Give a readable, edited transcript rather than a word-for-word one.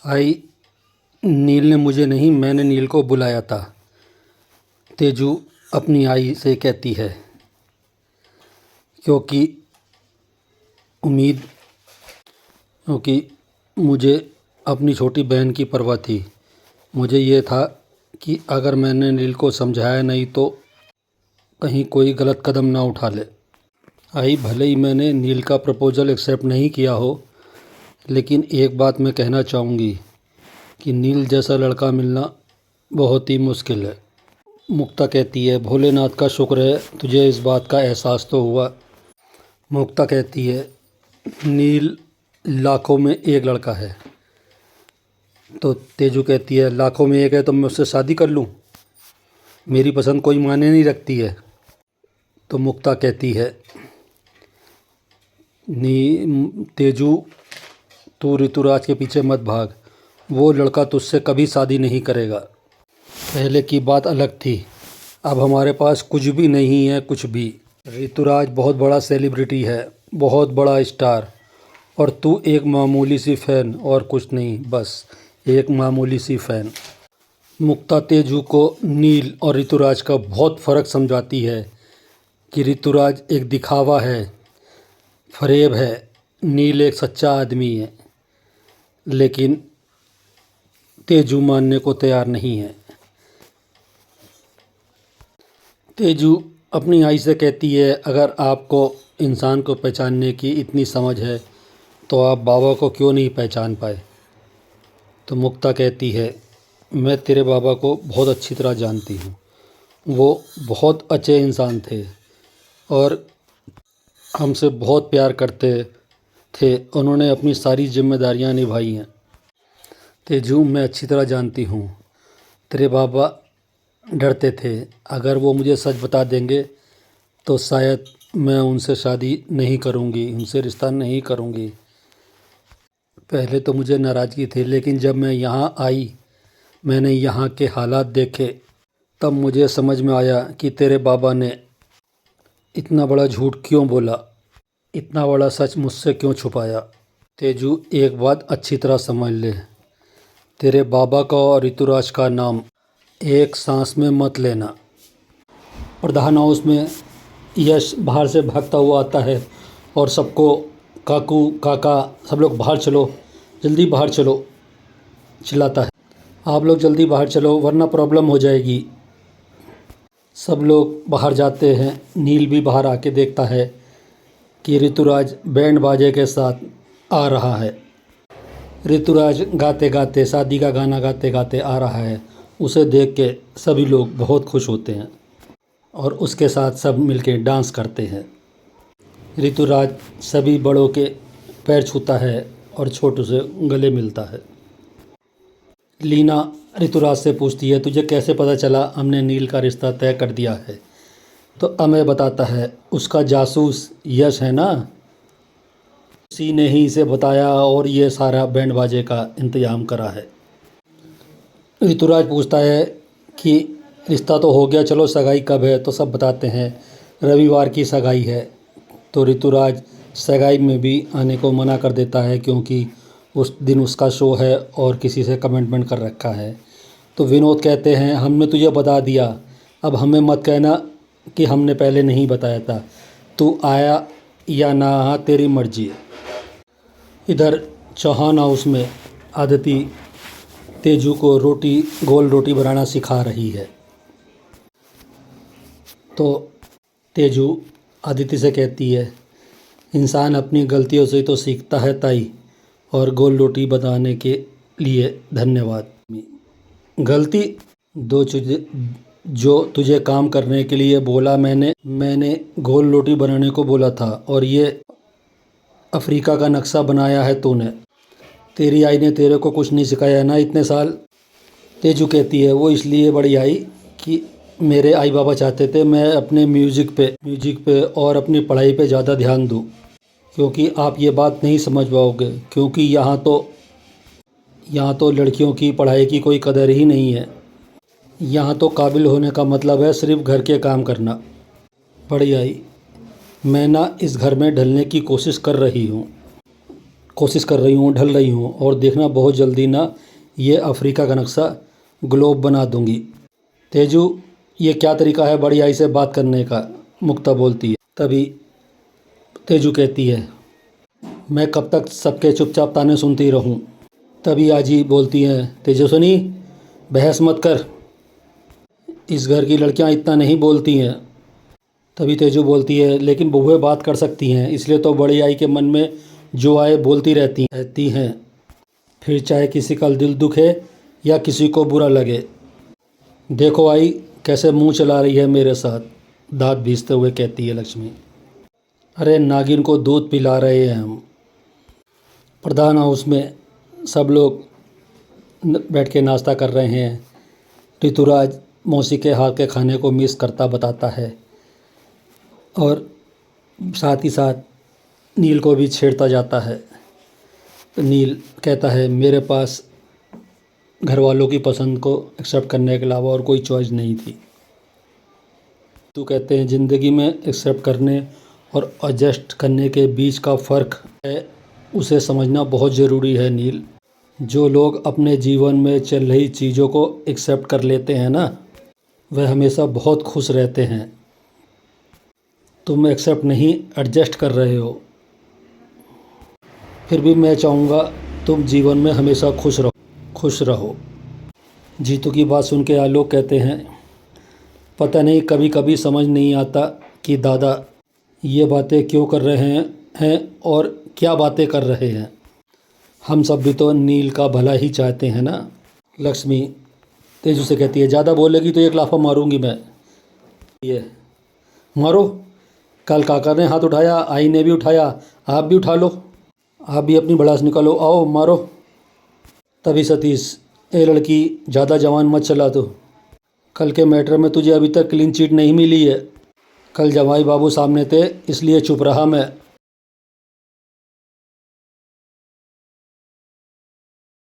आई नील ने मुझे नहीं, मैंने नील को बुलाया था। तेजू अपनी आई से कहती है, क्योंकि उम्मीद क्योंकि मुझे अपनी छोटी बहन की परवाह थी। मुझे ये था कि अगर मैंने नील को समझाया नहीं तो कहीं कोई गलत कदम ना उठा ले। आई, भले ही मैंने नील का प्रपोज़ल एक्सेप्ट नहीं किया हो, लेकिन एक बात मैं कहना चाहूँगी कि नील जैसा लड़का मिलना बहुत ही मुश्किल है। मुक्ता कहती है, भोलेनाथ का शुक्र है तुझे इस बात का एहसास तो हुआ। मुक्ता कहती है, नील लाखों में एक लड़का है। तो तेजू कहती है, लाखों में एक है तो मैं उससे शादी कर लूँ? मेरी पसंद कोई मायने नहीं रखती है। तो मुक्ता कहती है, तेजू, तू ऋतुराज के पीछे मत भाग। वो लड़का तुझसे कभी शादी नहीं करेगा। पहले की बात अलग थी, अब हमारे पास कुछ भी नहीं है, कुछ भी। ऋतुराज बहुत बड़ा सेलिब्रिटी है, बहुत बड़ा स्टार, और तू एक मामूली सी फ़ैन और कुछ नहीं, बस एक मामूली सी फ़ैन। मुक्ता तेजू को नील और ऋतुराज का बहुत फ़र्क समझाती है कि ऋतुराज एक दिखावा है, फ़रेब है, नील एक सच्चा आदमी है। लेकिन तेजू मानने को तैयार नहीं है। तेजू अपनी आई से कहती है, अगर आपको इंसान को पहचानने की इतनी समझ है तो आप बाबा को क्यों नहीं पहचान पाए? तो मुक्ता कहती है, मैं तेरे बाबा को बहुत अच्छी तरह जानती हूँ। वो बहुत अच्छे इंसान थे और हमसे बहुत प्यार करते थे। उन्होंने अपनी सारी जिम्मेदारियाँ निभाई हैं। तेजू, मैं अच्छी तरह जानती हूँ तेरे बाबा डरते थे, अगर वो मुझे सच बता देंगे तो शायद मैं उनसे शादी नहीं करूँगी, उनसे रिश्ता नहीं करूँगी। पहले तो मुझे नाराज़गी थी, लेकिन जब मैं यहाँ आई, मैंने यहाँ के हालात देखे, तब मुझे समझ में आया कि तेरे बाबा ने इतना बड़ा झूठ क्यों बोला, इतना बड़ा सच मुझसे क्यों छुपाया। तेजू, एक बात अच्छी तरह समझ ले, तेरे बाबा का और ऋतुराज का नाम एक सांस में मत लेना। प्रधान हाउस में यश बाहर से भागता हुआ आता है और सबको काकू काका सब लोग बाहर चलो, जल्दी बाहर चलो चिल्लाता है। आप लोग जल्दी बाहर चलो वरना प्रॉब्लम हो जाएगी। सब लोग बाहर जाते हैं। नील भी बाहर आके देखता है कि ऋतुराज बैंड बाजे के साथ आ रहा है। ऋतुराज गाते गाते, शादी का गाना गाते गाते आ रहा है। उसे देख के सभी लोग बहुत खुश होते हैं और उसके साथ सब मिलके डांस करते हैं। ऋतुराज सभी बड़ों के पैर छूता है और छोटू से गले मिलता है। लीना ऋतुराज से पूछती है, तुझे कैसे पता चला हमने नील का रिश्ता तय कर दिया है? तो अमय बताता है, उसका जासूस यश है ना, उसी ने ही इसे बताया और ये सारा बैंड बाजे का इंतजाम करा है। ऋतुराज पूछता है कि रिश्ता तो हो गया, चलो सगाई कब है? तो सब बताते हैं रविवार की सगाई है। तो ऋतुराज सगाई में भी आने को मना कर देता है क्योंकि उस दिन उसका शो है और किसी से कमिटमेंट कर रखा है। तो विनोद कहते हैं, हमने तुझे बता दिया, अब हमें मत कहना कि हमने पहले नहीं बताया था। तू आया या ना आया तेरी मर्जी है। इधर चौहान हाउस में आदिति तेजू को गोल रोटी बनाना सिखा रही है। तो तेजू आदिति से कहती है, इंसान अपनी गलतियों से तो सीखता है ताई, और गोल रोटी बनाने के लिए धन्यवाद। गलती जो तुझे काम करने के लिए बोला, मैंने गोल रोटी बनाने को बोला था और ये अफ्रीका का नक्शा बनाया है तूने। तेरी आई ने तेरे को कुछ नहीं सिखाया ना इतने साल? तेजू कहती है, वो इसलिए बड़ी आई कि मेरे आई बाबा चाहते थे मैं अपने म्यूज़िक पे और अपनी पढ़ाई पे ज़्यादा ध्यान दूँ, क्योंकि आप ये बात नहीं समझ पाओगे, क्योंकि यहाँ तो लड़कियों की पढ़ाई की कोई कदर ही नहीं है। यहाँ तो काबिल होने का मतलब है सिर्फ घर के काम करना। बड़ी आई, मैं ना इस घर में ढलने की कोशिश कर रही हूँ। कोशिश कर रही हूँ, ढल रही हूँ, और देखना बहुत जल्दी ना ये अफ्रीका का नक्शा ग्लोब बना दूँगी। तेजू, ये क्या तरीका है बड़ी आई से बात करने का? मुक्ता बोलती है। तभी तेजू कहती है, मैं कब तक सबके चुपचाप ताने सुनती रहूं? तभी आजी बोलती हैं, तेजस्विनी बहस मत कर, इस घर की लड़कियां इतना नहीं बोलती हैं। तभी तेजू बोलती है, लेकिन बहुएं बात कर सकती हैं, इसलिए तो बड़ी आई के मन में जो आए बोलती रहती हैं, फिर चाहे किसी का दिल दुखे या किसी को बुरा लगे। देखो आई कैसे मुंह चला रही है मेरे साथ, दांत भींचते हुए कहती है लक्ष्मी। अरे नागिन को दूध पिला रहे हैं हम। प्रधान हाउस में सब लोग बैठ के नाश्ता कर रहे हैं। ऋतुराज मौसी के हाथ के खाने को मिस करता बताता है, और साथ ही साथ नील को भी छेड़ता जाता है। तो नील कहता है, मेरे पास घर वालों की पसंद को एक्सेप्ट करने के अलावा और कोई चॉइस नहीं थी। तो कहते हैं, ज़िंदगी में एक्सेप्ट करने और एडजस्ट करने के बीच का फ़र्क है, उसे समझना बहुत ज़रूरी है नील। जो लोग अपने जीवन में चल रही चीज़ों को एक्सेप्ट कर लेते हैं ना, वह हमेशा बहुत खुश रहते हैं। तुम एक्सेप्ट नहीं, एडजस्ट कर रहे हो। फिर भी मैं चाहूँगा तुम जीवन में हमेशा खुश रहो। जीतू की बात सुन के आलोक कहते हैं, पता नहीं कभी कभी समझ नहीं आता कि दादा ये बातें क्यों कर रहे हैं और क्या बातें कर रहे हैं। हम सब भी तो नील का भला ही चाहते हैं ना। लक्ष्मी तेजू से कहती है, ज़्यादा बोलेगी तो एक लाफा मारूंगी मैं। ये मारो, कल काका ने हाथ उठाया, आई ने भी उठाया, आप भी उठा लो, आप भी अपनी भड़ास निकालो, आओ मारो। तभी सतीश, ए लड़की ज़्यादा जवान मत चला तो, कल के मैटर में तुझे अभी तक क्लीन चिट नहीं मिली है। कल जवाई बाबू सामने थे इसलिए चुप रहा मैं।